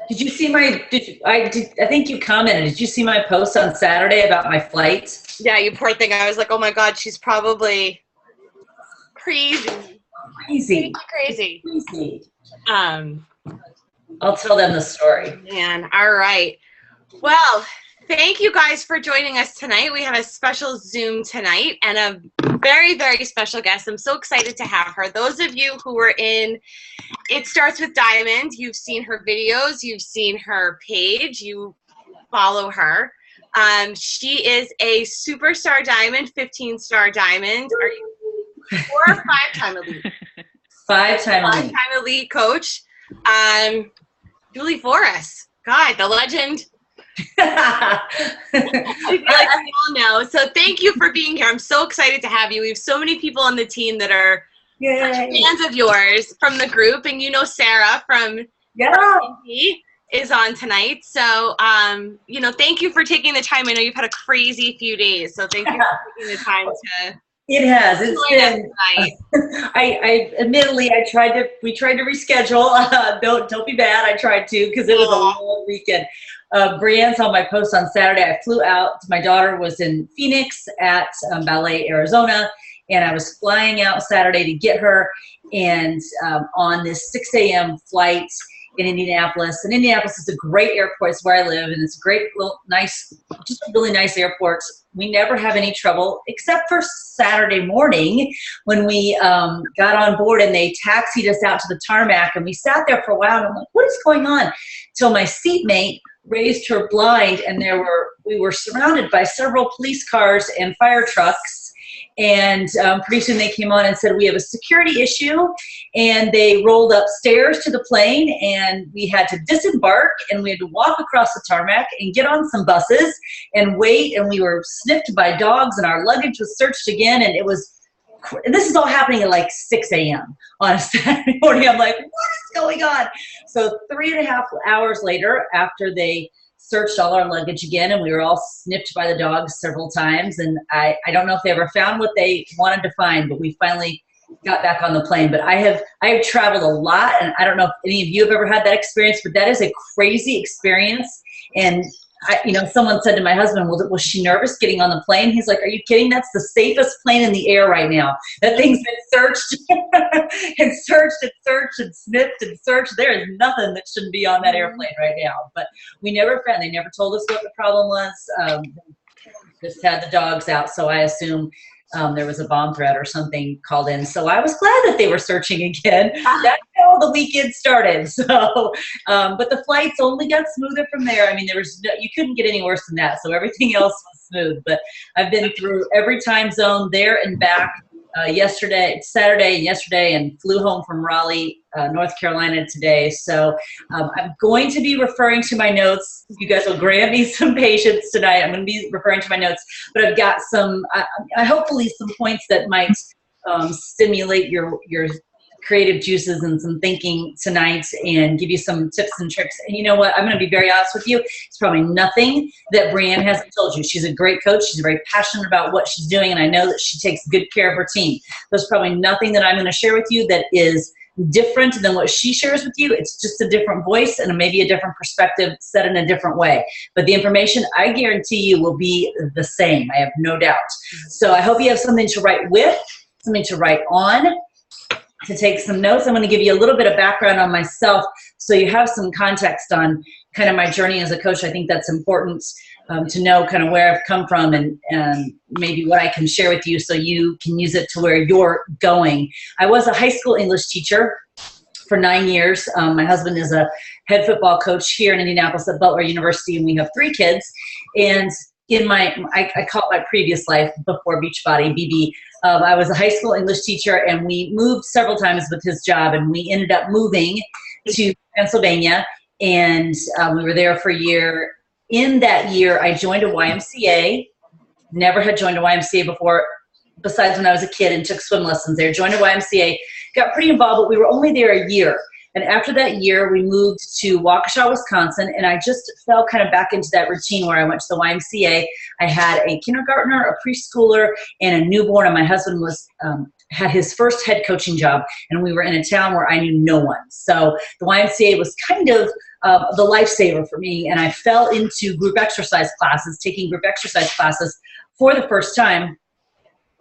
Did you see my, I think you commented, did you see my post on Saturday about my flight? Yeah, you poor thing. I was like, oh my God, she's probably crazy. Crazy. Crazy. Crazy. Um, I'll tell them the story. Man, all right. Well, thank you guys for joining us tonight. We have a special Zoom tonight and a very, very special guest. I'm so excited to have her. Those of you who were in It Starts With Diamond, you've seen her videos, you've seen her page, you follow her. She is a superstar diamond, 15-star diamond. Are you 4 or 5-time elite? Five-time elite coach. Julie Voris. God, the legend. I feel like we all know. So thank you for being here. I'm so excited to have you. We have so many people on the team that are fans of yours from the group, and you know Sarah from is on tonight. So thank you for taking the time. I know you've had a crazy few days, so thank you for taking the time to. It has. It's been. I admittedly, we tried to reschedule. Don't be bad. I tried to because it was a long weekend. Brienne saw my post on Saturday. I flew out. My daughter was in Phoenix at Ballet, Arizona, and I was flying out Saturday to get her. And on this 6 a.m. flight in Indianapolis. And Indianapolis is a great airport. It's where I live, and it's a great, little, nice, just a really nice airport. We never have any trouble, except for Saturday morning when we got on board and they taxied us out to the tarmac, and we sat there for a while, and I'm like, what is going on? Till my seatmate raised her blind, and we were surrounded by several police cars and fire trucks. And pretty soon they came on and said, we have a security issue. And they rolled upstairs to the plane, and we had to disembark, and we had to walk across the tarmac and get on some buses and wait. And we were sniffed by dogs, and our luggage was searched again. And this is all happening at like 6 a.m. on a Saturday morning. I'm like, what is going on? So 3.5 hours later, after they searched all our luggage again, and we were all sniffed by the dogs several times, and I don't know if they ever found what they wanted to find, but we finally got back on the plane. But I have traveled a lot, and I don't know if any of you have ever had that experience, but that is a crazy experience. And someone said to my husband, was she nervous getting on the plane? He's like, are you kidding? That's the safest plane in the air right now. That thing's been searched and searched and searched and sniffed and searched. There is nothing that shouldn't be on that airplane right now. But they never told us what the problem was. Just had the dogs out, so I assume there was a bomb threat or something called in. So I was glad that they were searching again. That's how the weekend started. So, but the flights only got smoother from there. I mean, you couldn't get any worse than that. So everything else was smooth. But I've been through every time zone there and back. Saturday and yesterday, and flew home from Raleigh, North Carolina today. So I'm going to be referring to my notes. You guys will grant me some patience tonight. I'm going to be referring to my notes, but I've got some, hopefully some points that might stimulate your creative juices and some thinking tonight, and give you some tips and tricks. And you know what? I'm going to be very honest with you. It's probably nothing that Brienne hasn't told you. She's a great coach. She's very passionate about what she's doing, and I know that she takes good care of her team. There's probably nothing that I'm going to share with you that is different than what she shares with you. It's just a different voice and maybe a different perspective said in a different way. But the information, I guarantee you, will be the same. I have no doubt. So I hope you have something to write with, something to write on, to take some notes. I'm going to give you a little bit of background on myself so you have some context on kind of my journey as a coach. I think that's important to know kind of where I've come from and maybe what I can share with you so you can use it to where you're going. I was a high school English teacher for 9 years. My husband is a head football coach here in Indianapolis at Butler University, and we have 3 kids. And in I call it my previous life before Beachbody, BB, I was a high school English teacher, and we moved several times with his job, and we ended up moving to Pennsylvania, and we were there for a year. In that year, I joined a YMCA. Never had joined a YMCA before, besides when I was a kid and took swim lessons there. Joined a YMCA, got pretty involved, but we were only there a year. And after that year, we moved to Waukesha, Wisconsin, and I just fell kind of back into that routine where I went to the YMCA. I had a kindergartner, a preschooler, and a newborn, and my husband had his first head coaching job, and we were in a town where I knew no one. So the YMCA was kind of the lifesaver for me. And I fell into group exercise classes, taking group exercise classes for the first time.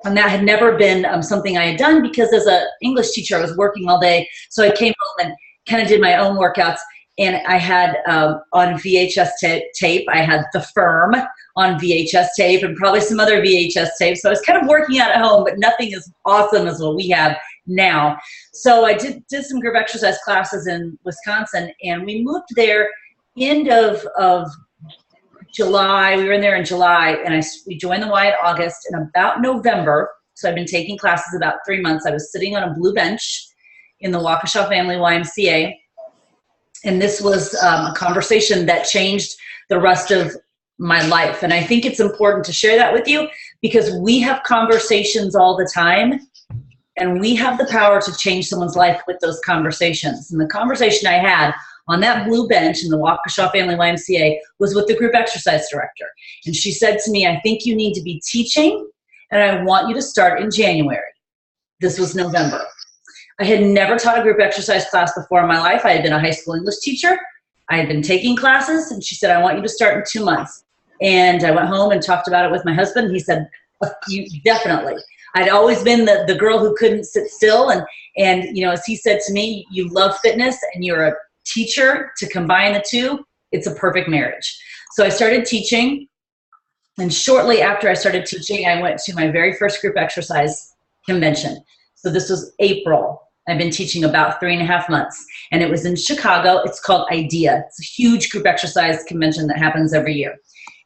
And that had never been something I had done, because as an English teacher, I was working all day. So I came home and kind of did my own workouts. And I had on VHS tape, I had The Firm on VHS tape and probably some other VHS tape. So I was kind of working out at home, but nothing as awesome as what we have now. So I did some group exercise classes in Wisconsin, and we moved there end of July. We were in there in July, and we joined the Y in August. And about November, so I've been taking classes about 3 months, I was sitting on a blue bench in the Waukesha Family YMCA. And this was a conversation that changed the rest of my life. And I think it's important to share that with you, because we have conversations all the time, and we have the power to change someone's life with those conversations. And the conversation I had on that blue bench in the Waukesha Family YMCA was with the group exercise director. And she said to me, I think you need to be teaching, and I want you to start in January. This was November. I had never taught a group exercise class before in my life. I had been a high school English teacher. I had been taking classes, and she said, I want you to start in 2 months. And I went home and talked about it with my husband. He said, you definitely. I'd always been the girl who couldn't sit still. And you know, as he said to me, you love fitness and you're a teacher. To combine the two, it's a perfect marriage. So I started teaching. And shortly after I started teaching, I went to my very first group exercise convention. So this was April. I've been teaching about 3.5 months, and it was in Chicago. It's called IDEA. It's a huge group exercise convention that happens every year.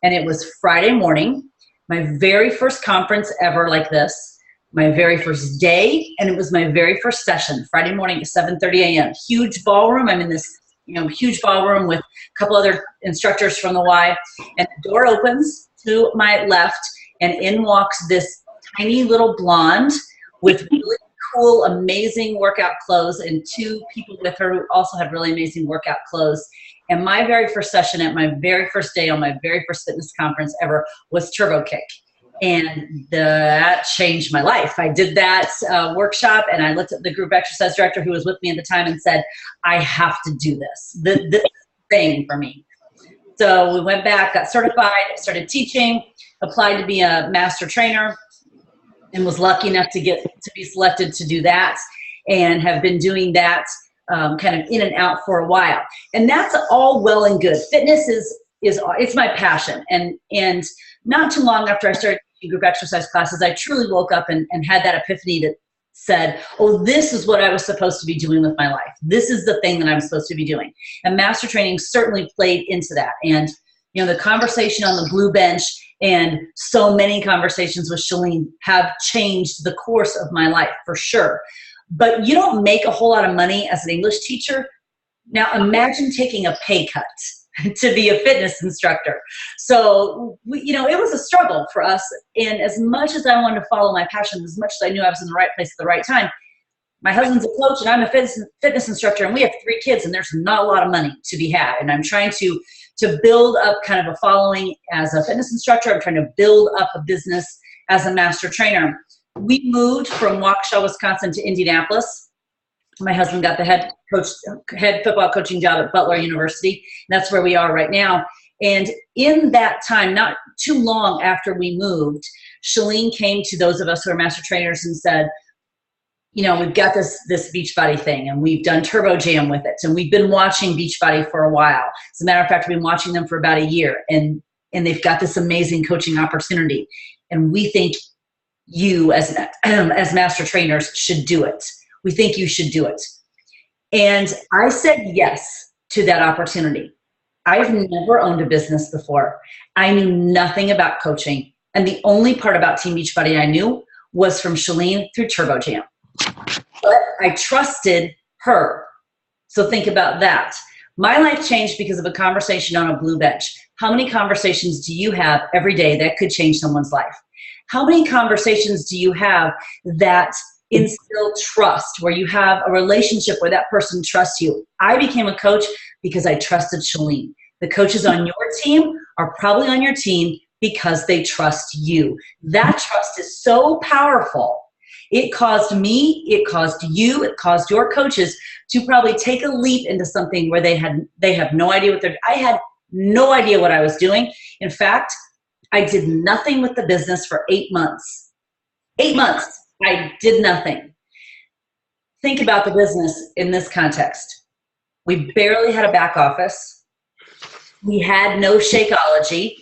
And it was Friday morning, my very first conference ever like this, my very first day, and it was my very first session, Friday morning at 7:30 a.m. Huge ballroom. I'm in this huge ballroom with a couple other instructors from the Y, and the door opens to my left, and in walks this tiny little blonde with really cool, amazing workout clothes, and 2 people with her who also had really amazing workout clothes. And my very first session at my very first day on my very first fitness conference ever was Turbo Kick. And that changed my life. I did that workshop, and I looked at the group exercise director who was with me at the time and said, I have to do this. This thing for me. So we went back, got certified, started teaching, applied to be a master trainer, and was lucky enough to be selected to do that, and have been doing that kind of in and out for a while. And that's all well and good. Fitness it's my passion. And not too long after I started teaching group exercise classes, I truly woke up and had that epiphany that said, oh, this is what I was supposed to be doing with my life. This is the thing that I'm supposed to be doing. And master training certainly played into that. And the conversation on the blue bench and so many conversations with Shalene have changed the course of my life for sure. But you don't make a whole lot of money as an English teacher. Now imagine taking a pay cut to be a fitness instructor. So, it was a struggle for us. And as much as I wanted to follow my passion, as much as I knew I was in the right place at the right time, my husband's a coach and I'm a fitness instructor, and we have 3 kids, and there's not a lot of money to be had. And I'm trying to build up kind of a following as a fitness instructor. I'm trying to build up a business as a master trainer. We moved from Waukesha, Wisconsin to Indianapolis. My husband got the head football coaching job at Butler University. And that's where we are right now. And in that time, not too long after we moved, Shalene came to those of us who are master trainers and said, we've got this Beachbody thing, and we've done Turbo Jam with it. And we've been watching Beachbody for a while. As a matter of fact, we've been watching them for about a year, and they've got this amazing coaching opportunity. And we think you as master trainers should do it. We think you should do it. And I said yes to that opportunity. I've never owned a business before. I knew nothing about coaching. And the only part about Team Beachbody I knew was from Shalene through Turbo Jam. But I trusted her. So think about that. My life changed because of a conversation on a blue bench. How many conversations do you have every day that could change someone's life? How many conversations do you have that instill trust, where you have a relationship where that person trusts you? I became a coach because I trusted Shalene. The coaches on your team are probably on your team because they trust you. That trust is so powerful. It caused me, it caused you, it caused your coaches to probably take a leap into something where they have no idea what I had no idea what I was doing. In fact, I did nothing with the business for 8 months. 8 months, I did nothing. Think about the business in this context. We barely had a back office. We had no Shakeology.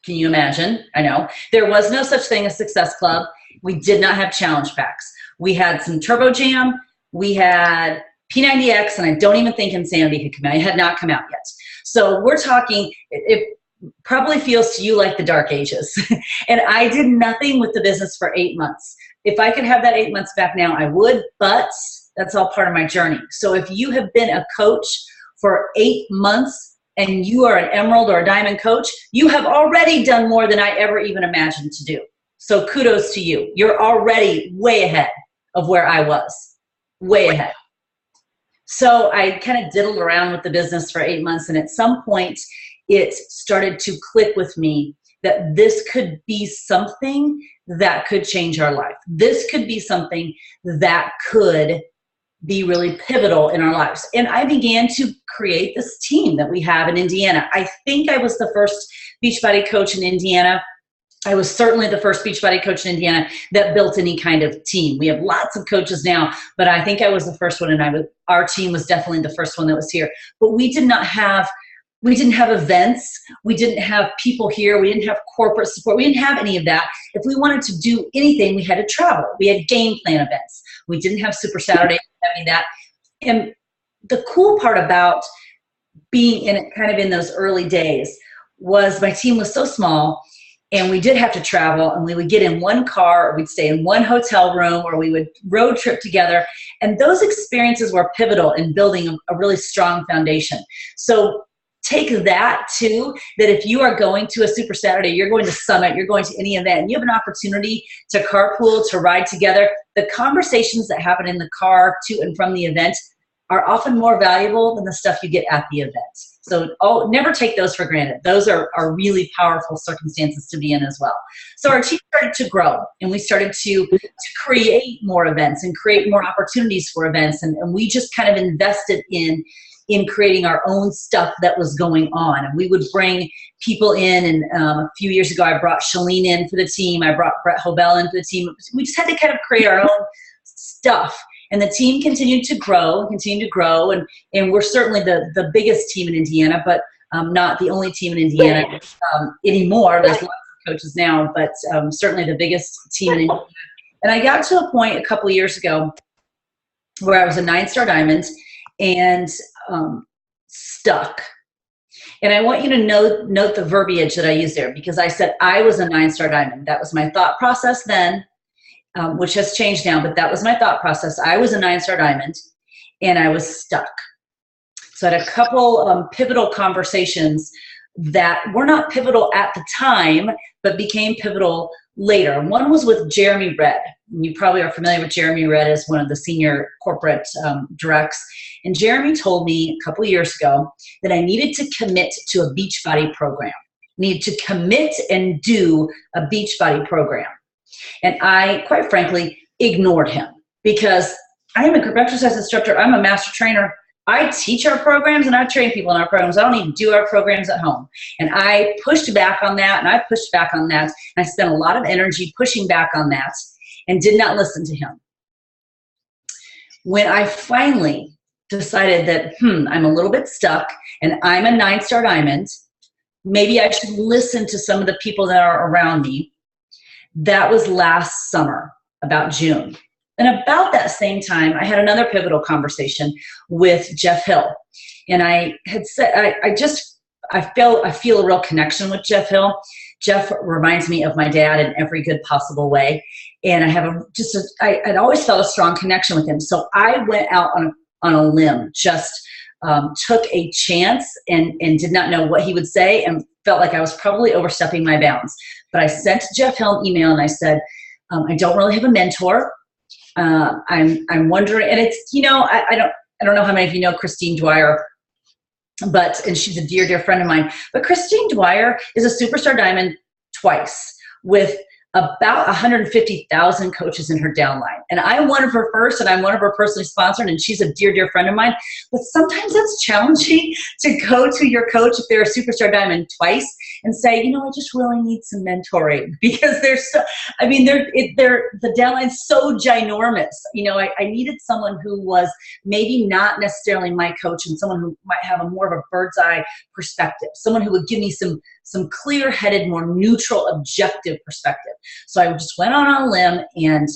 Can you imagine? I know. There was no such thing as Success Club. We did not have challenge packs. We had some Turbo Jam. We had P90X, and I don't even think Insanity had come out. It had not come out yet. So we're talking, it probably feels to you like the dark ages. And I did nothing with the business for 8 months. If I could have that 8 months back now, I would, but that's all part of my journey. So if you have been a coach for 8 months and you are an emerald or a diamond coach, you have already done more than I ever even imagined to do. So kudos to you. You're already way ahead of where I was, way ahead. So I kind of diddled around with the business for 8 months, and at some point it started to click with me that this could be something that could change our life. This could be something that could be really pivotal in our lives. And I began to create this team that we have in Indiana. I think I was the first Beachbody coach in Indiana. I was certainly the first Beachbody coach in Indiana that built any kind of team. We have lots of coaches now, but I think I was the first one, and our team was definitely the first one that was here. But we didn't have events. We didn't have people here. We didn't have corporate support. We didn't have any of that. If we wanted to do anything, we had to travel. We had game plan events. We didn't have Super Saturday, any of that. And the cool part about being in it kind of in those early days was my team was so small, and we did have to travel, and we would get in one car, or we'd stay in one hotel room, or we would road trip together. And those experiences were pivotal in building a really strong foundation. So take that too, that if you are going to a Super Saturday, you're going to Summit, you're going to any event, and you have an opportunity to carpool, to ride together, the conversations that happen in the car to and from the event are often more valuable than the stuff you get at the event. So never take those for granted. Those are really powerful circumstances to be in as well. So our team started to grow, and we started to create more events and create more opportunities for events. And we just kind of invested in creating our own stuff that was going on. And we would bring people in, and a few years ago, I brought Shalene in for the team. I brought Brett Hobel in for the team. We just had to kind of create our own stuff. And the team continued to grow, and we're certainly the biggest team in Indiana, but not the only team in Indiana anymore. There's lots of coaches now, but certainly the biggest team in Indiana. And I got to a point a couple of years ago where I was a 9-star diamond and stuck. And I want you to note the verbiage that I used there, because I said I was a 9-star diamond. That was my thought process then. Which has changed now, but that was my thought process. I was a 9-star diamond, and I was stuck. So I had a couple pivotal conversations that were not pivotal at the time, but became pivotal later. One was with Jeremy Redd. You probably are familiar with Jeremy Redd as one of the senior corporate directs. And Jeremy told me a couple years ago that I needed to commit to a Beachbody program. Needed to commit and do a Beachbody program. And I, quite frankly, ignored him, because I am a group exercise instructor. I'm a master trainer. I teach our programs and I train people in our programs. I don't even do our programs at home. And I pushed back on that, and I pushed back on that. And I spent a lot of energy pushing back on that and did not listen to him. When I finally decided that, I'm a little bit stuck and I'm a 9-star diamond, maybe I should listen to some of the people that are around me. That was last summer, about June. And about that same time, I had another pivotal conversation with Jeff Hill. And I had said, I feel a real connection with Jeff Hill. Jeff reminds me of my dad in every good possible way. And I have I'd always felt a strong connection with him. So I went out on a limb, just took a chance and did not know what he would say, and felt like I was probably overstepping my bounds. But I sent Jeff Hill an email, and I said, I don't really have a mentor. I'm wondering, and it's, I don't know how many of you know Christine Dwyer, and she's a dear, dear friend of mine. But Christine Dwyer is a superstar diamond twice with about 150,000 coaches in her downline. And I'm one of her first, and I'm one of her personally sponsored, and she's a dear, dear friend of mine. But sometimes it's challenging to go to your coach if they're a superstar diamond twice and say, you know, I just really need some mentoring, because they're so, I mean, the downline's so ginormous. You know, I needed someone who was maybe not necessarily my coach, and someone who might have a more of a bird's eye perspective, someone who would give me some clear-headed, more neutral, objective perspective. So I just went on a limb and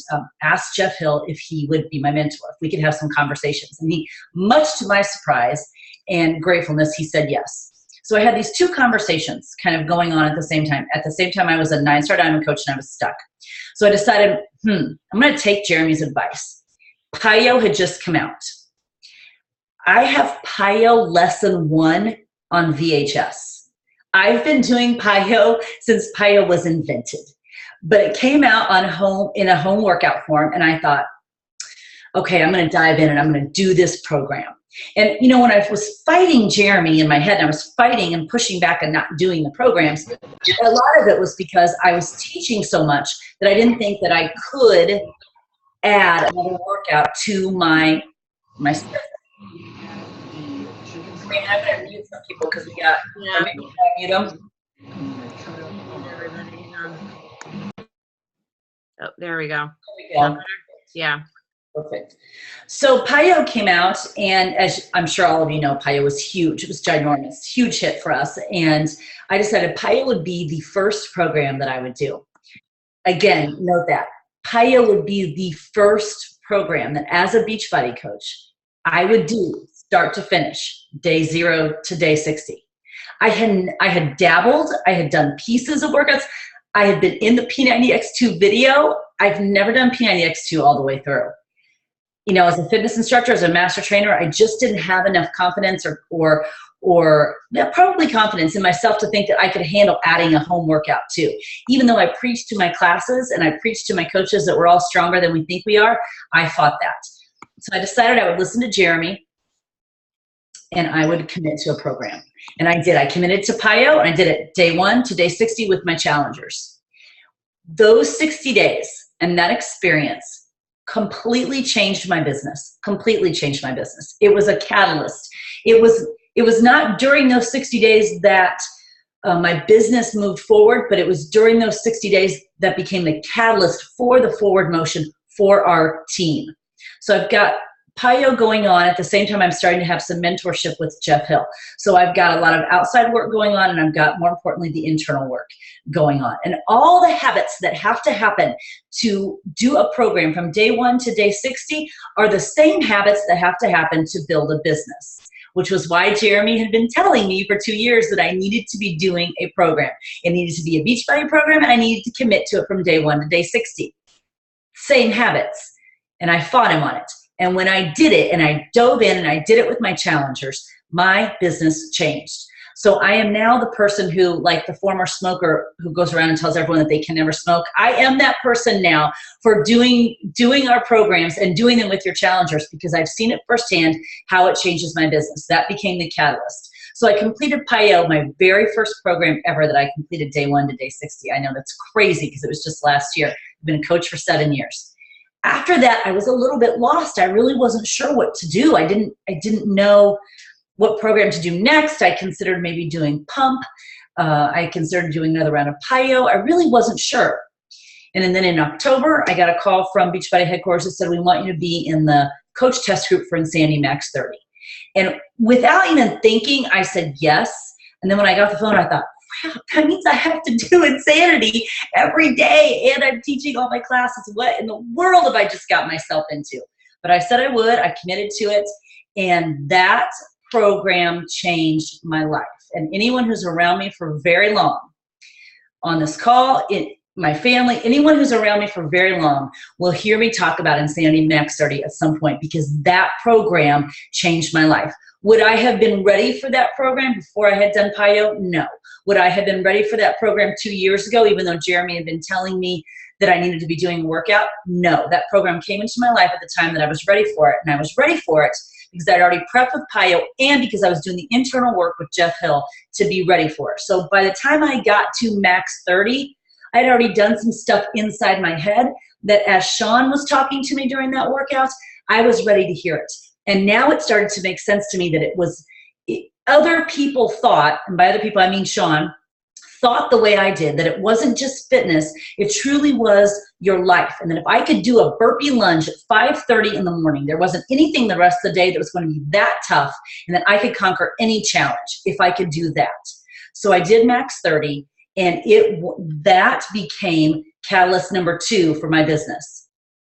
asked Jeff Hill if he would be my mentor, if we could have some conversations. And he, much to my surprise and gratefulness, he said yes. So I had these two conversations kind of going on at the same time. At the same time, I was a 9-star diamond coach and I was stuck. So I decided, I'm going to take Jeremy's advice. PIO had just come out. I have PIO Lesson 1 on VHS. I've been doing PIO since PIO was invented, but it came out in a home workout form, and I thought, okay, I'm going to dive in and I'm going to do this program. And you know, when I was fighting Jeremy in my head, and I was fighting and pushing back and not doing the programs, a lot of it was because I was teaching so much that I didn't think that I could add another workout to my schedule. I'm going to mute some people because we got, maybe mute them. Oh, there we go. There we go. Yeah. Perfect. So PIO came out, and as I'm sure all of you know, PIO was huge. It was ginormous, huge hit for us. And I decided PIO would be the first program that I would do. Again, note that. PIO would be the first program that as a Beachbody coach, I would do start to finish, day 0 to day 60. I had dabbled, I had done pieces of workouts. I had been in the P90X2 video. I've never done P90X2 all the way through. You know, as a fitness instructor, as a master trainer, I just didn't have enough confidence or probably confidence in myself to think that I could handle adding a home workout too. Even though I preached to my classes and I preached to my coaches that we're all stronger than we think we are, I fought that. So I decided I would listen to Jeremy, and I would commit to a program. And I did. I committed to PIO, and I did it day 1 to day 60 with my challengers. Those 60 days and that experience completely changed my business, completely changed my business. It was a catalyst. It was not during those 60 days that my business moved forward, but it was during those 60 days that became the catalyst for the forward motion for our team. So I've got PIO going on at the same time I'm starting to have some mentorship with Jeff Hill. So I've got a lot of outside work going on, and I've got, more importantly, the internal work going on. And all the habits that have to happen to do a program from day 1 to day 60 are the same habits that have to happen to build a business, which was why Jeremy had been telling me for 2 years that I needed to be doing a program. It needed to be a Beachbody program, and I needed to commit to it from day 1 to day 60. Same habits. And I fought him on it. And when I did it, and I dove in and I did it with my challengers, my business changed. So I am now the person who, like the former smoker who goes around and tells everyone that they can never smoke, I am that person now for doing our programs and doing them with your challengers, because I've seen it firsthand how it changes my business. That became the catalyst. So I completed PIO, my very first program ever that I completed day 1 to day 60. I know that's crazy because it was just last year. I've been a coach for 7 years. After that, I was a little bit lost. I really wasn't sure what to do. I didn't know what program to do next. I considered maybe doing pump. I considered doing another round of PIO. I really wasn't sure. And then in October, I got a call from Beachbody headquarters that said, we want you to be in the coach test group for Insanity Max 30. And without even thinking, I said yes. And then when I got the phone, I thought, wow, that means I have to do Insanity every day, and I'm teaching all my classes. What in the world have I just got myself into? But I said I would. I committed to it, and that program changed my life. And anyone who's around me for very long on this call, my family, anyone who's around me for very long will hear me talk about Insanity Max 30 at some point, because that program changed my life. Would I have been ready for that program before I had done PIO? No. Would I have been ready for that program 2 years ago, even though Jeremy had been telling me that I needed to be doing a workout? No. That program came into my life at the time that I was ready for it. And I was ready for it because I'd already prepped with PIO and because I was doing the internal work with Jeff Hill to be ready for it. So by the time I got to Max 30, I'd already done some stuff inside my head that as Sean was talking to me during that workout, I was ready to hear it. And now it started to make sense to me that other people thought, and by other people I mean Sean, thought the way I did, that it wasn't just fitness, it truly was your life. And that if I could do a burpee lunge at 5:30 in the morning, there wasn't anything the rest of the day that was going to be that tough, and that I could conquer any challenge if I could do that. So I did Max 30, and that became catalyst number 2 for my business.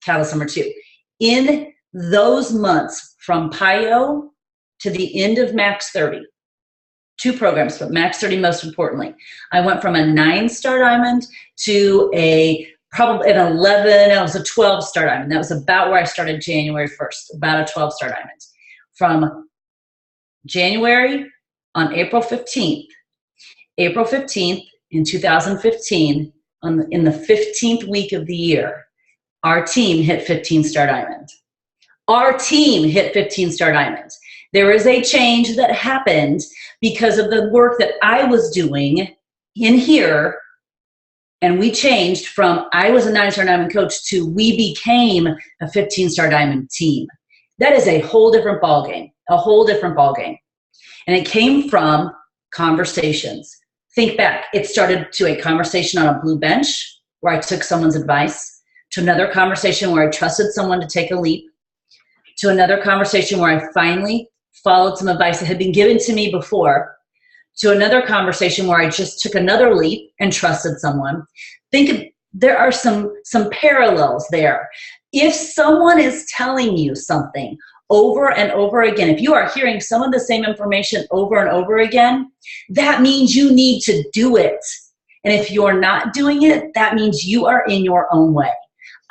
Catalyst number 2. In those months from PIO to the end of Max 30, 2 programs, but Max 30 most importantly, I went from a 9-star diamond to probably an 11, it was a 12-star diamond. That was about where I started January 1st, about a 12-star diamond. From January on April 15th in 2015, in the 15th week of the year, our team hit 15-star diamond. Our team hit 15-star diamond. There is a change that happened because of the work that I was doing in here, and we changed from I was a 9-star diamond coach to we became a 15-star diamond team. That is a whole different ballgame, a whole different ballgame. And it came from conversations. Think back, it started to a conversation on a blue bench where I took someone's advice, to another conversation where I trusted someone to take a leap, to another conversation where I finally followed some advice that had been given to me before, to another conversation where I just took another leap and trusted someone. There are some parallels there. If someone is telling you something over and over again, if you are hearing some of the same information over and over again, that means you need to do it. And if you're not doing it, that means you are in your own way.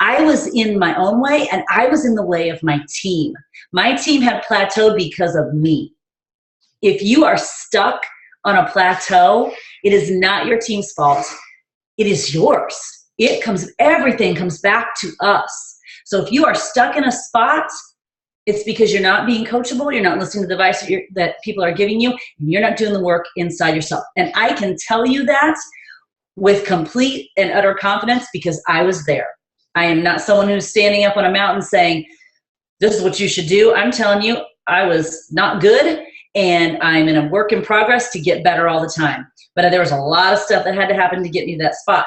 I was in my own way, and I was in the way of my team. My team had plateaued because of me. If you are stuck on a plateau, it is not your team's fault. It is yours. Everything comes back to us. So if you are stuck in a spot, it's because you're not being coachable, you're not listening to the advice that people are giving you, and you're not doing the work inside yourself. And I can tell you that with complete and utter confidence because I was there. I am not someone who's standing up on a mountain saying, this is what you should do. I'm telling you, I was not good, and I'm in a work in progress to get better all the time. But there was a lot of stuff that had to happen to get me to that spot.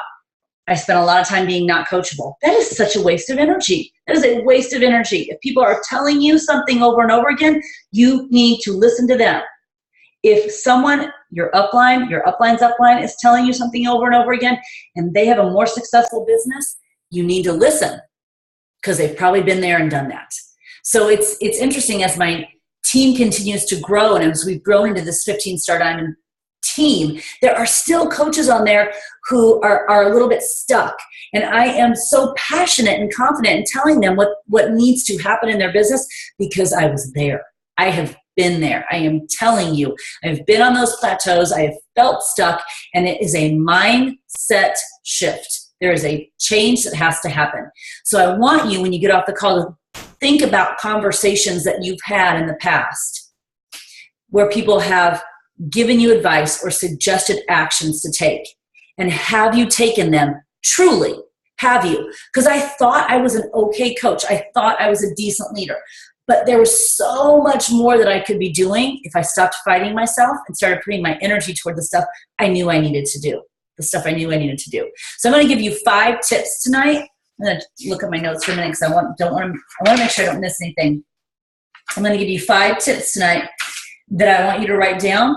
I spent a lot of time being not coachable. That is such a waste of energy. That is a waste of energy. If people are telling you something over and over again, you need to listen to them. If someone, your upline's upline is telling you something over and over again, and they have a more successful business, you need to listen because they've probably been there and done that. So it's interesting as my team continues to grow, and as we've grown into this 15-star diamond team, there are still coaches on there who are a little bit stuck. And I am so passionate and confident in telling them what needs to happen in their business because I was there. I have been there. I am telling you, I've been on those plateaus. I have felt stuck, and it is a mindset shift. There is a change that has to happen. So I want you, when you get off the call, to think about conversations that you've had in the past where people have given you advice or suggested actions to take. And have you taken them? Truly, have you? Because I thought I was an okay coach. I thought I was a decent leader. But there was so much more that I could be doing if I stopped fighting myself and started putting my energy toward the stuff I knew I needed to do. So I'm going to give you 5 tips tonight. I'm going to look at my notes for a minute because I want to make sure I don't miss anything. I'm going to give you 5 tips tonight that I want you to write down.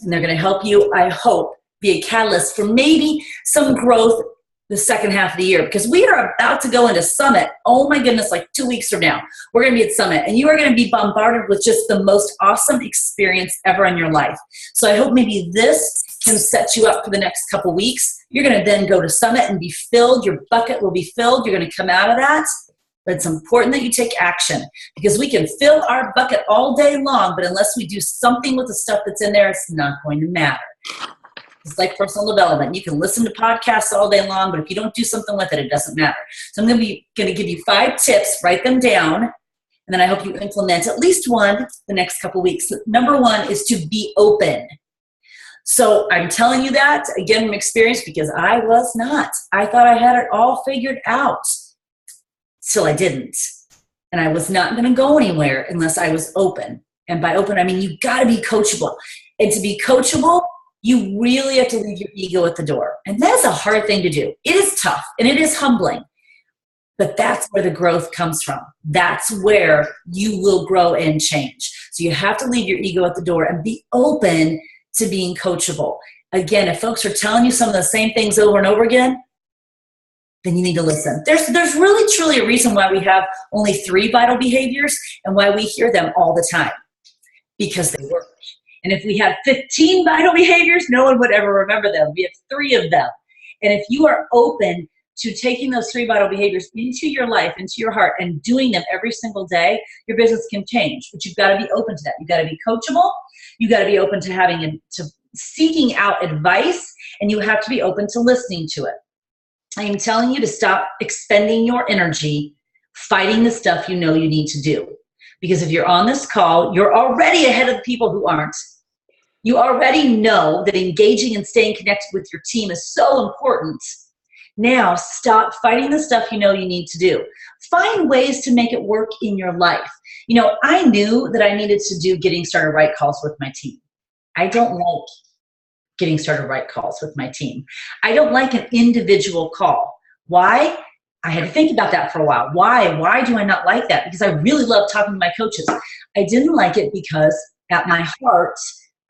And they're going to help you, I hope, be a catalyst for maybe some growth the second half of the year, because we are about to go into Summit. Oh my goodness, like 2 weeks from now, we're going to be at Summit, and you are going to be bombarded with just the most awesome experience ever in your life. So I hope maybe this can set you up for the next couple weeks. You're going to then go to Summit and be filled. Your bucket will be filled. You're going to come out of that. But it's important that you take action, because we can fill our bucket all day long, but unless we do something with the stuff that's in there, it's not going to matter. It's like personal development. You can listen to podcasts all day long, but if you don't do something with it, it doesn't matter. So I'm going to give you 5 tips. Write them down, and then I hope you implement at least one the next couple weeks. Number 1 is to be open. So I'm telling you that, again, from experience, because I was not. I thought I had it all figured out till I didn't. And I was not going to go anywhere unless I was open. And by open, I mean you got to be coachable. And to be coachable, you really have to leave your ego at the door. And that's a hard thing to do. It is tough and it is humbling. But that's where the growth comes from. That's where you will grow and change. So you have to leave your ego at the door and be open to being coachable. Again, if folks are telling you some of the same things over and over again, then you need to listen. There's really truly a reason why we have only 3 vital behaviors and why we hear them all the time. Because they work. And if we had 15 vital behaviors, no one would ever remember them. We have 3 of them. And if you are open to taking those 3 vital behaviors into your life, into your heart, and doing them every single day, your business can change. But you've got to be open to that. You've got to be coachable. You've got to be open to seeking out advice, and you have to be open to listening to it. I am telling you to stop expending your energy fighting the stuff you know you need to do. Because if you're on this call, you're already ahead of the people who aren't. You already know that engaging and staying connected with your team is so important. Now, stop fighting the stuff you know you need to do. Find ways to make it work in your life. You know, I knew that I needed to do getting started right calls with my team. I don't like getting started right calls with my team. I don't like an individual call. Why? I had to think about that for a while. Why do I not like that? Because I really love talking to my coaches. I didn't like it because at my heart,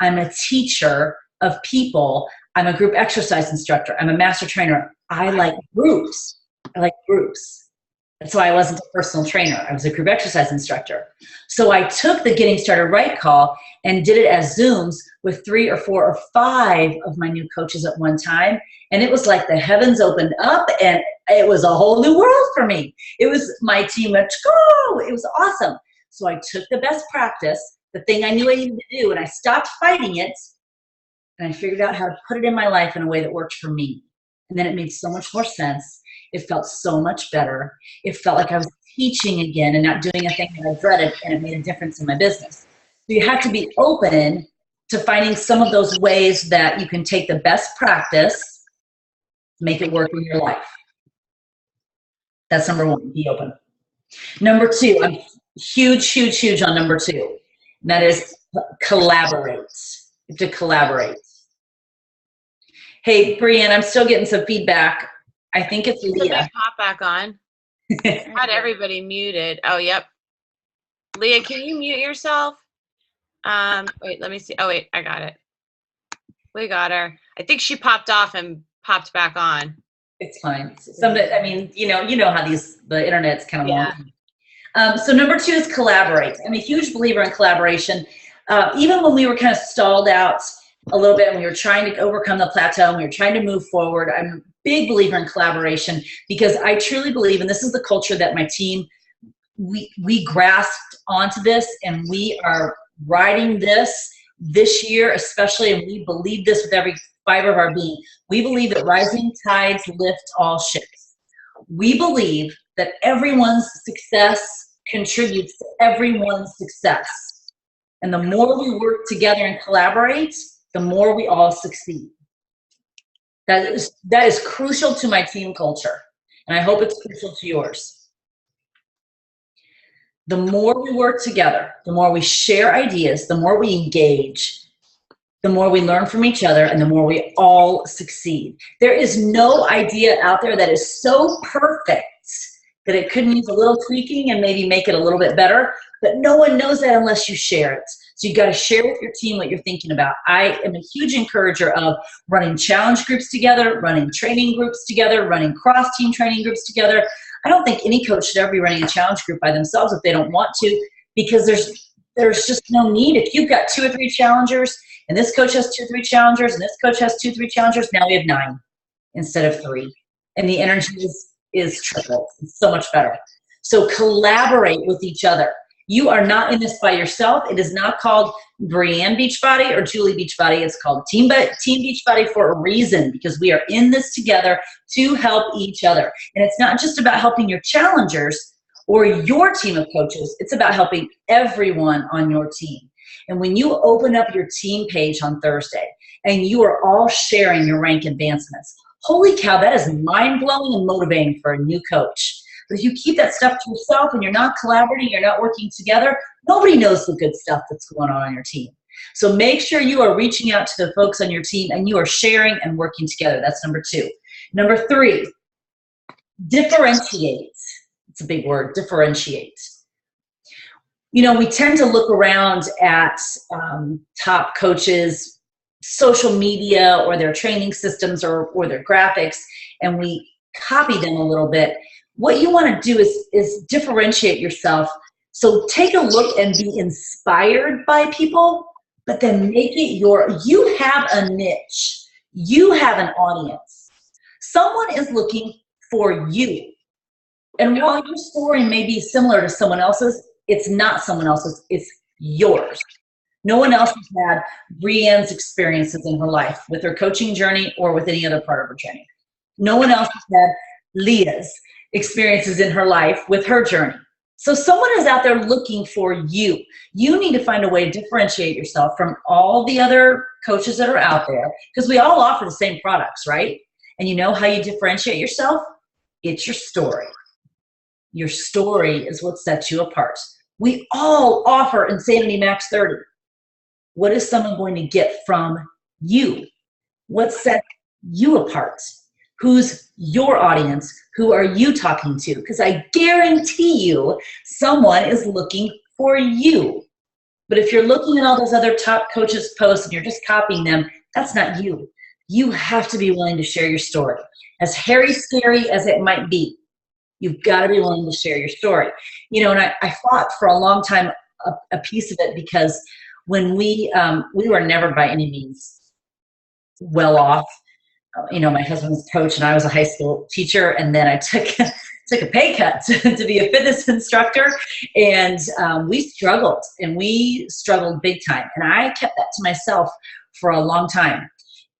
I'm a teacher of people. I'm a group exercise instructor. I'm a master trainer. I like groups. That's why I wasn't a personal trainer. I was a group exercise instructor. So I took the Getting Started Right call and did it as Zooms with 3 or 4 or 5 of my new coaches at one time. And it was like the heavens opened up and it was a whole new world for me. It was, my team went, go! It was awesome. So I took the best practice, the thing I knew I needed to do, and I stopped fighting it, and I figured out how to put it in my life in a way that worked for me. And then it made so much more sense. It felt so much better. It felt like I was teaching again and not doing a thing that I dreaded, and it made a difference in my business. So you have to be open to finding some of those ways that you can take the best practice, make it work in your life. That's number 1, be open. Number 2, I'm huge on number 2. And that is collaborate. You have to collaborate. Hey, Brianne, I'm still getting some feedback. I think it's Leah. Pop back on. Had everybody muted. Oh, yep. Leah, can you mute yourself? Wait, let me see. Oh, wait, I got it. We got her. I think she popped off and popped back on. It's fine. I mean, you know how the internet's kind of long. So number 2 is collaborate. I'm a huge believer in collaboration. Even when we were kind of stalled out a little bit and we were trying to overcome the plateau and we were trying to move forward, I'm a big believer in collaboration because I truly believe, and this is the culture that my team, we grasped onto this, and we are riding this year especially, and we believe this with every fiber of our being. We believe that rising tides lift all ships. We believe that everyone's success contributes to everyone's success. And the more we work together and collaborate, the more we all succeed. That is crucial to my team culture, and I hope it's crucial to yours. The more we work together, the more we share ideas, the more we engage, the more we learn from each other, and the more we all succeed. There is no idea out there that is so perfect that it couldn't use a little tweaking and maybe make it a little bit better, but no one knows that unless you share it. So you've got to share with your team what you're thinking about. I am a huge encourager of running challenge groups together, running training groups together, running cross-team training groups together. I don't think any coach should ever be running a challenge group by themselves if they don't want to, because there's just no need. If you've got 2 or 3 challengers, and this coach has 2 or 3 challengers, and this coach has 2 or 3 challengers, now we have 9 instead of 3. And the energy is triple. It's so much better. So collaborate with each other. You are not in this by yourself. It is not called Brianne Beachbody or Julie Beachbody. It's called Team Beachbody for a reason, because we are in this together to help each other. And it's not just about helping your challengers or your team of coaches. It's about helping everyone on your team. And when you open up your team page on Thursday and you are all sharing your rank advancements. Holy cow, that is mind-blowing and motivating for a new coach. But if you keep that stuff to yourself and you're not collaborating, you're not working together, nobody knows the good stuff that's going on your team. So make sure you are reaching out to the folks on your team and you are sharing and working together. That's number 2. Number 3, differentiate. It's a big word, differentiate. You know, we tend to look around at top coaches, social media, or their training systems, or their graphics, and we copy them a little bit. What you want to do is differentiate yourself. So take a look and be inspired by people, but then make it you have a niche. You have an audience. Someone is looking for you. And while your story may be similar to someone else's, it's not someone else's, it's yours. No one else has had Brienne's experiences in her life with her coaching journey or with any other part of her training. No one else has had Leah's experiences in her life with her journey. So someone is out there looking for you. You need to find a way to differentiate yourself from all the other coaches that are out there, because we all offer the same products, right? And you know how you differentiate yourself? It's your story. Your story is what sets you apart. We all offer Insanity Max 30. What is someone going to get from you? What sets you apart? Who's your audience? Who are you talking to? Because I guarantee you someone is looking for you. But if you're looking at all those other top coaches' posts and you're just copying them, that's not you. You have to be willing to share your story. As hairy, scary as it might be, you've got to be willing to share your story. You know, and I fought for a long time a piece of it, because when we were never by any means well off. You know, my husband was a coach and I was a high school teacher, and then I took a pay cut to be a fitness instructor, and we struggled big time, and I kept that to myself for a long time.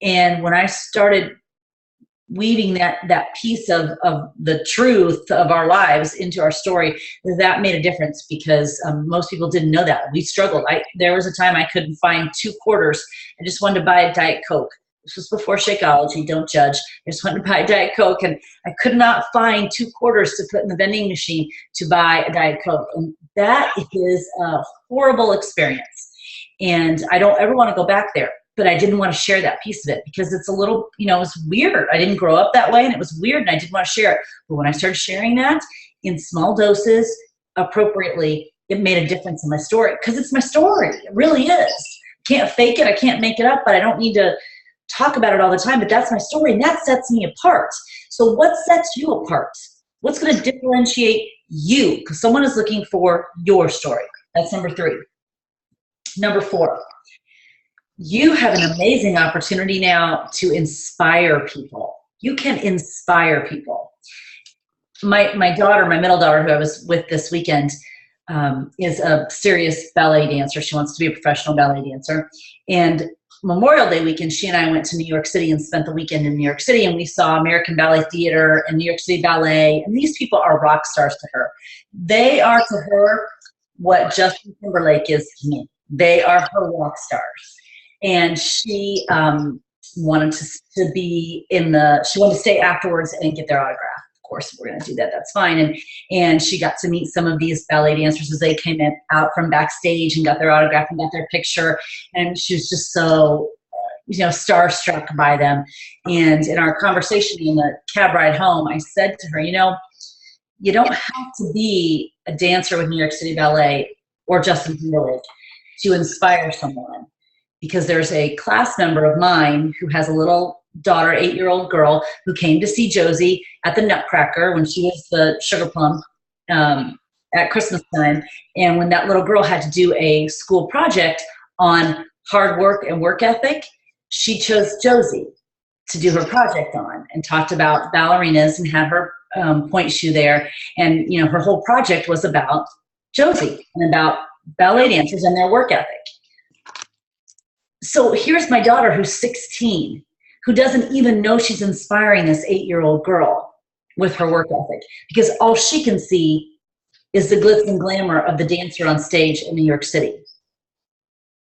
And when I started weaving that piece of the truth of our lives into our story, that made a difference, because most people didn't know that. We struggled. There was a time I couldn't find 2 quarters. I just wanted to buy a Diet Coke. This was before Shakeology, don't judge. I just wanted to buy a Diet Coke, and I could not find 2 quarters to put in the vending machine to buy a Diet Coke. And that is a horrible experience. And I don't ever want to go back there. But I didn't want to share that piece of it, because it's a little, you know, it was weird. I didn't grow up that way, and it was weird, and I didn't want to share it. But when I started sharing that in small doses, appropriately, it made a difference in my story, because it's my story. It really is. I can't fake it. I can't make it up, but I don't need to talk about it all the time. But that's my story, and that sets me apart. So what sets you apart? What's going to differentiate you? Because someone is looking for your story. That's number 3. Number 4. You have an amazing opportunity now to inspire people. You can inspire people. My daughter, my middle daughter, who I was with this weekend, is a serious ballet dancer. She wants to be a professional ballet dancer. And Memorial Day weekend, she and I went to New York City and spent the weekend in New York City, and we saw American Ballet Theater and New York City Ballet. And these people are rock stars to her. They are to her what Justin Timberlake is to me. They are her rock stars. And she wanted to be she wanted to stay afterwards and get their autograph. Of course, we're going to do that. That's fine. And she got to meet some of these ballet dancers as they came out from backstage and got their autograph and got their picture. And she was just so, starstruck by them. And in our conversation in the cab ride home, I said to her, you don't have to be a dancer with New York City Ballet or Justin Timberlake to inspire someone. Because there's a class member of mine who has a little daughter, 8-year-old girl, who came to see Josie at the Nutcracker when she was the Sugar Plum at Christmas time. And when that little girl had to do a school project on hard work and work ethic, she chose Josie to do her project on, and talked about ballerinas and had her point shoe there. And, her whole project was about Josie and about ballet dancers and their work ethic. So here's my daughter, who's 16, who doesn't even know she's inspiring this 8-year-old girl with her work ethic, because all she can see is the glitz and glamour of the dancer on stage in New York City.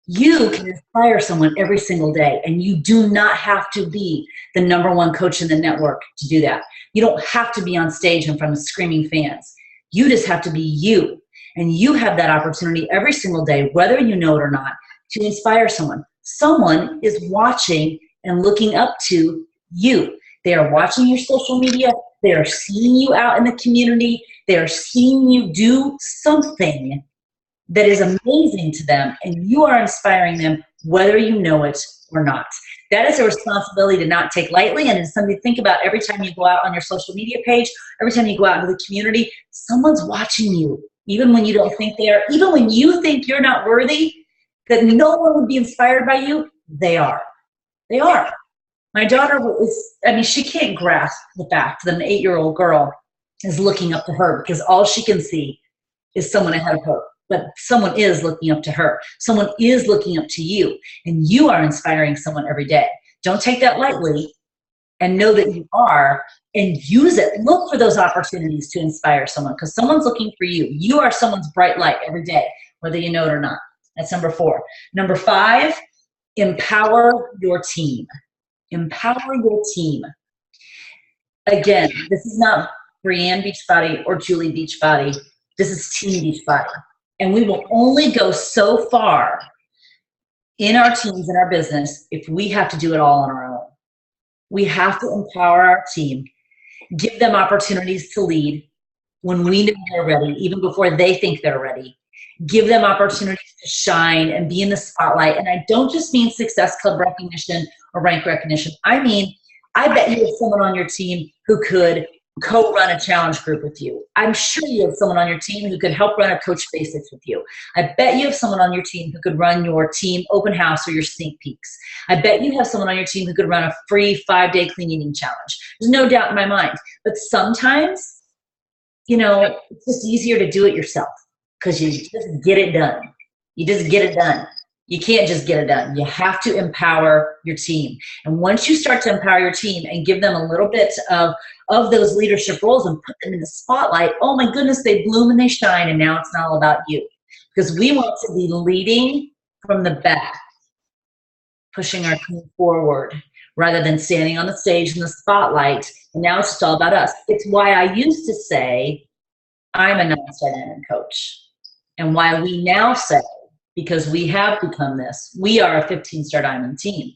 You can inspire someone every single day, and you do not have to be the #1 coach in the network to do that. You don't have to be on stage in front of screaming fans. You just have to be you. And you have that opportunity every single day, whether you know it or not, to inspire someone. Someone is watching and looking up to you. They are watching your social media. They are seeing you out in the community. They are seeing you do something that is amazing to them, and you are inspiring them whether you know it or not. That is a responsibility to not take lightly, and it's something to think about every time you go out on your social media page, every time you go out into the community. Someone's watching you, even when you don't think they are, even when you think you're not worthy, that no one would be inspired by you. They are. They are. My daughter she can't grasp the fact that an 8-year-old girl is looking up to her, because all she can see is someone ahead of her. But someone is looking up to her. Someone is looking up to you, and you are inspiring someone every day. Don't take that lightly, and know that you are, and use it. Look for those opportunities to inspire someone, because someone's looking for you. You are someone's bright light every day, whether you know it or not. That's number 4. Number 5, empower your team. Empower your team. Again, this is not Brianne Beachbody or Julie Beachbody. This is Team Beachbody. And we will only go so far in our teams and our business if we have to do it all on our own. We have to empower our team, give them opportunities to lead when we know they're ready, even before they think they're ready. Give them opportunities to shine and be in the spotlight. And I don't just mean Success Club recognition or rank recognition. I mean, I bet you have someone on your team who could co-run a challenge group with you. I'm sure you have someone on your team who could help run a Coach Basics with you. I bet you have someone on your team who could run your team open house or your sneak peeks. I bet you have someone on your team who could run a free 5-day clean eating challenge. There's no doubt in my mind. But sometimes, it's just easier to do it yourself, because you just get it done. You just get it done. You can't just get it done. You have to empower your team. And once you start to empower your team and give them a little bit of those leadership roles and put them in the spotlight, oh my goodness, they bloom and they shine, and now it's not all about you. Because we want to be leading from the back, pushing our team forward, rather than standing on the stage in the spotlight, and now it's just all about us. It's why I used to say, I'm a 9-star diamond coach. And why we now say, because we have become this, we are a 15-star diamond team.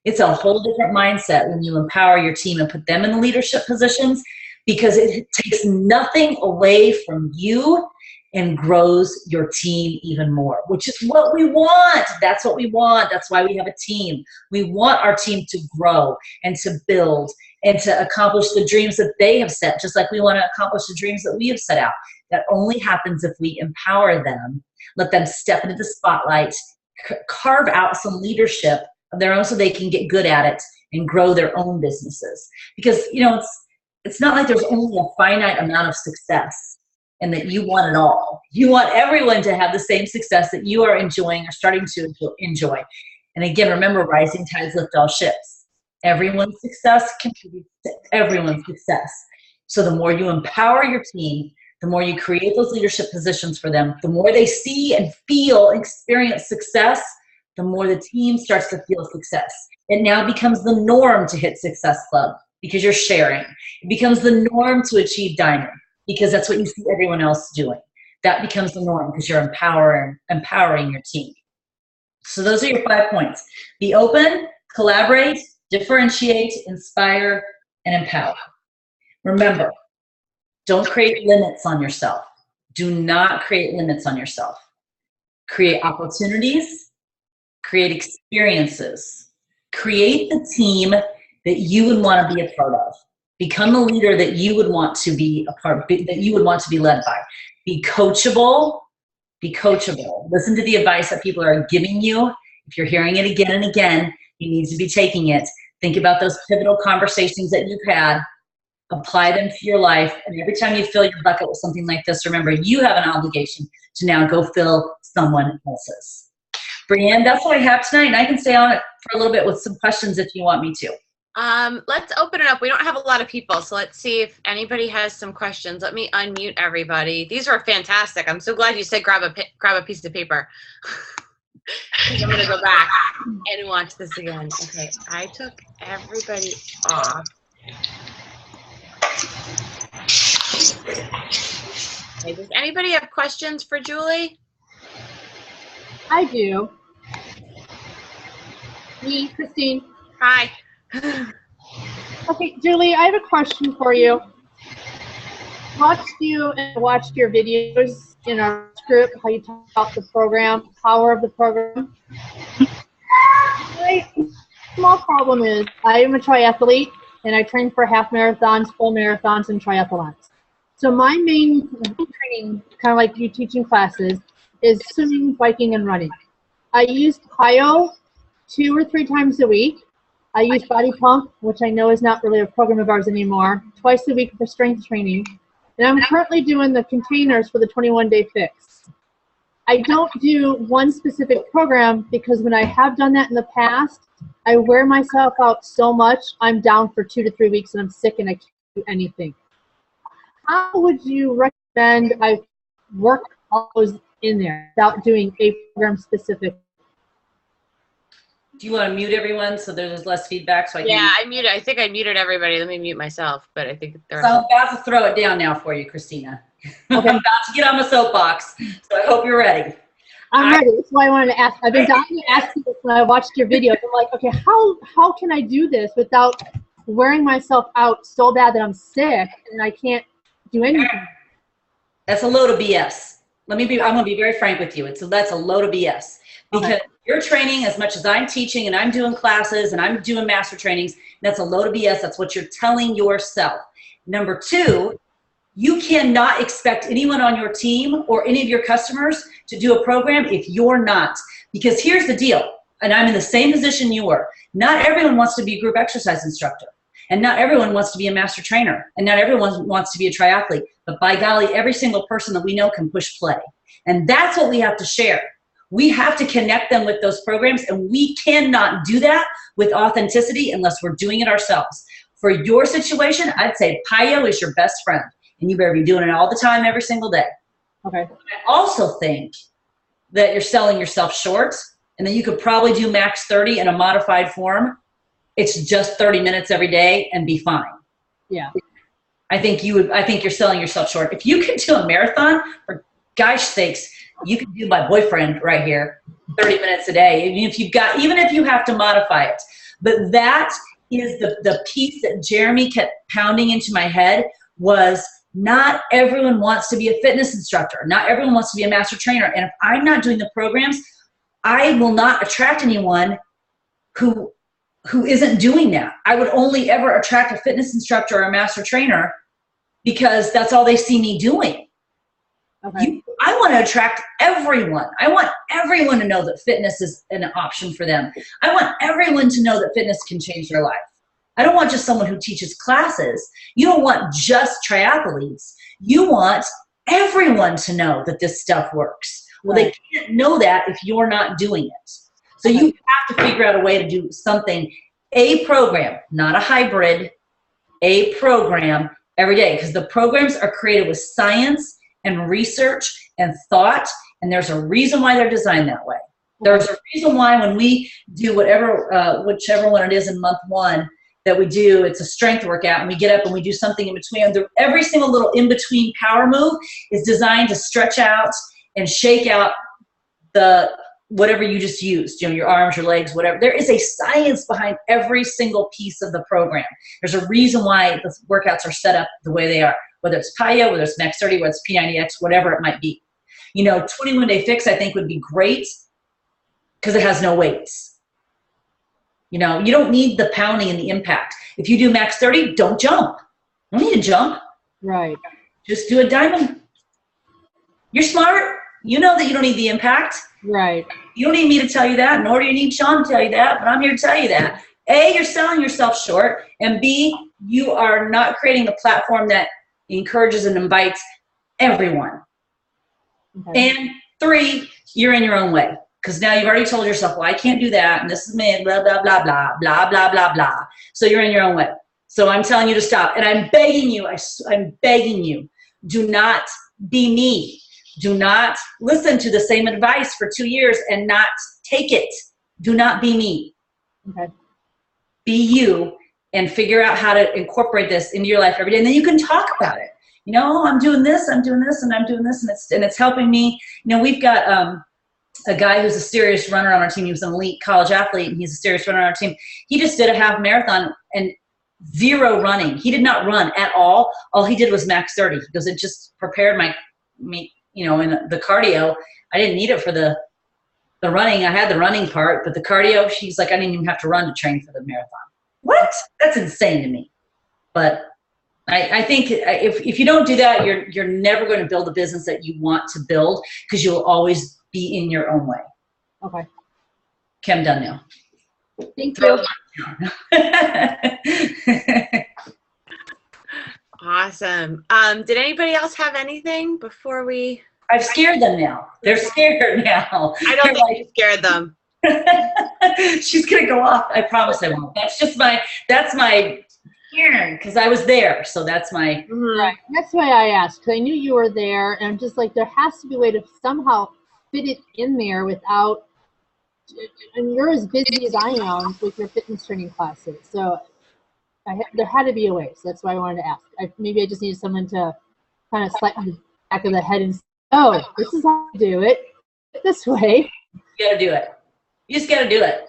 It's a whole different mindset when you empower your team and put them in the leadership positions, because it takes nothing away from you and grows your team even more, which is what we want. That's what we want. That's why we have a team. We want our team to grow and to build and to accomplish the dreams that they have set, just like we want to accomplish the dreams that we have set out. That only happens if we empower them, let them step into the spotlight, carve out some leadership of their own so they can get good at it and grow their own businesses. Because, it's not like there's only a finite amount of success and that you want it all. You want everyone to have the same success that you are enjoying or starting to enjoy. And again, remember, rising tides lift all ships. Everyone's success contributes to everyone's success. So the more you empower your team, the more you create those leadership positions for them, the more they see and feel, experience success, the more the team starts to feel success. It now becomes the norm to hit Success Club because you're sharing. It becomes the norm to achieve Diamond because that's what you see everyone else doing. That becomes the norm because you're empowering your team. So those are your 5 points. Be open, collaborate, differentiate, inspire, and empower. Remember, don't create limits on yourself. Do not create limits on yourself. Create opportunities, create experiences, create the team that you would want to be a part of. Become the leader that you would want to be a part, that you would want to be led by. Be coachable. Be coachable. Listen to the advice that people are giving you. If you're hearing it again and again, you need to be taking it. Think about those pivotal conversations that you've had. Apply them to your life. And every time you fill your bucket with something like this, remember, you have an obligation to now go fill someone else's. Brianne, that's what I have tonight. And I can stay on it for a little bit with some questions if you want me to. Let's open it up. We don't have a lot of people, so let's see if anybody has some questions. Let me unmute everybody. These are fantastic. I'm so glad you said grab a piece of paper. I'm going to go back and watch this again. Okay, I took everybody off. Okay, does anybody have questions for Julie? I do. Me, Christine. Hi. Okay, Julie, I have a question for you. Watched you and watched your videos in our group, how you talk about the program, power of the program. My small problem is I am a triathlete and I train for half marathons, full marathons, and triathlons. So my main training, kind of like you teaching classes, is swimming, biking, and running. I use PIO 2 or 3 times a week. I use Body Pump, which I know is not really a program of ours anymore, twice a week for strength training. And I'm currently doing the containers for the 21-day fix. I don't do one specific program because when I have done that in the past, I wear myself out so much, I'm down for 2 to 3 weeks and I'm sick and I can't do anything. How would you recommend I work all those in there without doing a program specific? Do you want to mute everyone so there's less feedback? So I can. Yeah, I muted. I think I muted everybody. Let me mute myself. But I think So I'm about to throw it down now for you, Christina. Okay. I'm about to get on my soapbox, so I hope you're ready. I'm ready. That's why I wanted to ask. I've been dying to ask you this when I watched your videos. I'm like, okay, how can I do this without wearing myself out so bad that I'm sick and I can't do anything? That's a load of BS. I'm going to be very frank with you. That's a load of BS because you're training as much as I'm teaching and I'm doing classes and I'm doing master trainings. That's a load of BS. That's what you're telling yourself. Number 2, you cannot expect anyone on your team or any of your customers to do a program if you're not. Because here's the deal, and I'm in the same position you were. Not everyone wants to be a group exercise instructor. And not everyone wants to be a master trainer. And not everyone wants to be a triathlete. But by golly, every single person that we know can push play. And that's what we have to share. We have to connect them with those programs, and we cannot do that with authenticity unless we're doing it ourselves. For your situation, I'd say PIO is your best friend, and you better be doing it all the time, every single day. Okay. I also think that you're selling yourself short, and that you could probably do max 30 in a modified form. It's just 30 minutes every day and be fine. Yeah. I think you're selling yourself short. If you can do a marathon, for gosh sakes, you can do my boyfriend right here, 30 minutes a day. Even if you have to modify it. But that is the piece that Jeremy kept pounding into my head was not everyone wants to be a fitness instructor. Not everyone wants to be a master trainer. And if I'm not doing the programs, I will not attract anyone who isn't doing that. I would only ever attract a fitness instructor or a master trainer because that's all they see me doing. Okay. I want to attract everyone. I want everyone to know that fitness is an option for them. I want everyone to know that fitness can change their life. I don't want just someone who teaches classes. You don't want just triathletes. You want everyone to know that this stuff works. Well, They can't know that if you're not doing it. So you have to figure out a way to do something, a program, not a hybrid, a program every day, because the programs are created with science and research and thought, and there's a reason why they're designed that way. There's a reason why when we do whichever one it is in month 1 that we do, it's a strength workout, and we get up and we do something in between. Every single little in-between power move is designed to stretch out and shake out whatever you just used, your arms, your legs, whatever. There is a science behind every single piece of the program. There's a reason why the workouts are set up the way they are, whether it's PIO, whether it's Max 30, whether it's P90X, whatever it might be. 21-day fix I think would be great because it has no weights. You don't need the pounding and the impact. If you do Max 30, don't jump. You don't need to jump. Right. Just do a diamond. You're smart. You know that you don't need the impact. Right. You don't need me to tell you that, nor do you need Sean to tell you that, but I'm here to tell you that. A, you're selling yourself short, and B, you are not creating a platform that encourages and invites everyone. Okay. And 3, you're in your own way, because now you've already told yourself, well, I can't do that, and this is me, blah, blah, blah, blah, blah, blah, blah, blah. So you're in your own way. So I'm telling you to stop, and I'm begging you, do not be me. Do not listen to the same advice for 2 years and not Take it. Do not be me. Okay. Be you and figure out how to incorporate this into your life every day. And then you can talk about it. You know, I'm doing this, and I'm doing this, and it's helping me. You know, we've got a guy who's a serious runner on our team. He was an elite college athlete, and he's a serious runner on our team. He just did a half marathon and 0 running. He did not run at all. All he did was max 30 because it just prepared me, you know, in the cardio. I didn't need it for the running. I had the running part, but the cardio, she's like, I didn't even have to run to train for the marathon. What? That's insane to me. But I think if you don't do that, you're never going to build a business that you want to build because you'll always be in your own way. Okay. Okay, I'm done now. Thank you. Awesome. Did anybody else have anything before we? I've scared them now. They're scared now. I don't think you scared them. She's gonna go off. I promise I won't. That's my because I was there, so that's my. Right. That's why I asked, because I knew you were there, and I'm just like, there has to be a way to somehow fit it in there without. And you're as busy as I am with your fitness training classes, so there had to be a way. So that's why I wanted to ask. Maybe I just needed someone to kind of slap me in the back of the head and say, "Oh, this is how you do it. This way." You gotta do it. You just gotta do it.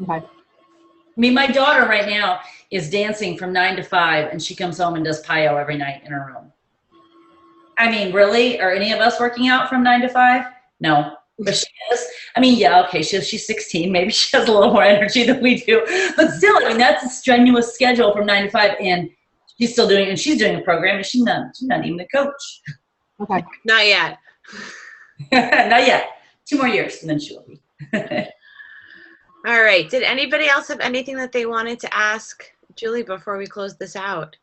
Okay. I mean, my daughter right now is dancing from 9 to 5, and she comes home and does PIO every night in her room. I mean, really? Are any of us working out from 9 to 5? No. But she is. I mean, yeah, okay, she's 16. Maybe she has a little more energy than we do. But still, I mean, that's a strenuous schedule from 9 to 5, and she's still doing it, and she's doing a program, and she's not even a coach. Okay. Not yet. Not yet. 2 more years, and then she will be. All right. Did anybody else have anything that they wanted to ask Julie before we close this out?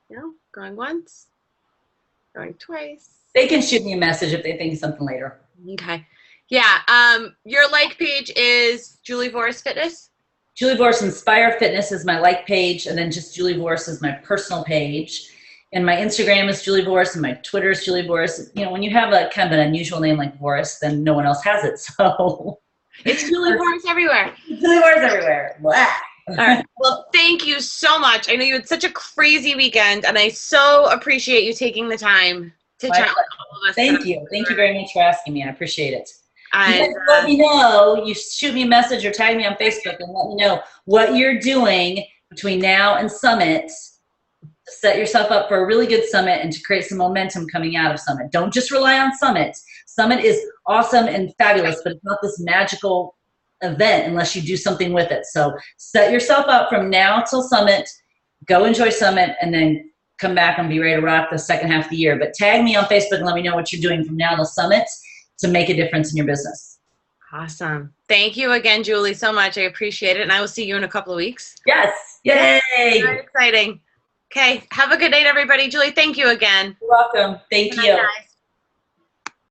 No? Going once? Going twice? They can shoot me a message if they think something later. Okay. Yeah. Your like page is Julie Voris Fitness? Julie Voris Inspire Fitness is my like page, and then just Julie Voris is my personal page. And my Instagram is Julie Voris, and my Twitter is Julie Voris. You know, when you have a kind of an unusual name like Voris, then no one else has it. So it's Julie Voris everywhere. Julie Voris everywhere. Blah. All right. Well, thank you so much. I know you had such a crazy weekend, and I so appreciate you taking the time to chat with all of us. Thank you. Thank you very much for asking me. I appreciate it. And, let me know. You shoot me a message or tag me on Facebook and let me know what you're doing between now and Summit. Set yourself up for a really good Summit and to create some momentum coming out of Summit. Don't just rely on Summit. Summit is awesome and fabulous, but it's not this magical event unless you do something with it. So set yourself up from now till Summit, go enjoy Summit, and then come back and be ready to rock the second half of the year. But tag me on Facebook and let me know what you're doing from now till Summit to make a difference in your business. awesome. Thank you again, Julie, so much. I appreciate it. And I will see you in a couple of weeks. Yes. Yay. Very exciting. Okay. Have a good night, everybody. Julie, thank you again. You're welcome. Thank you. Bye, guys.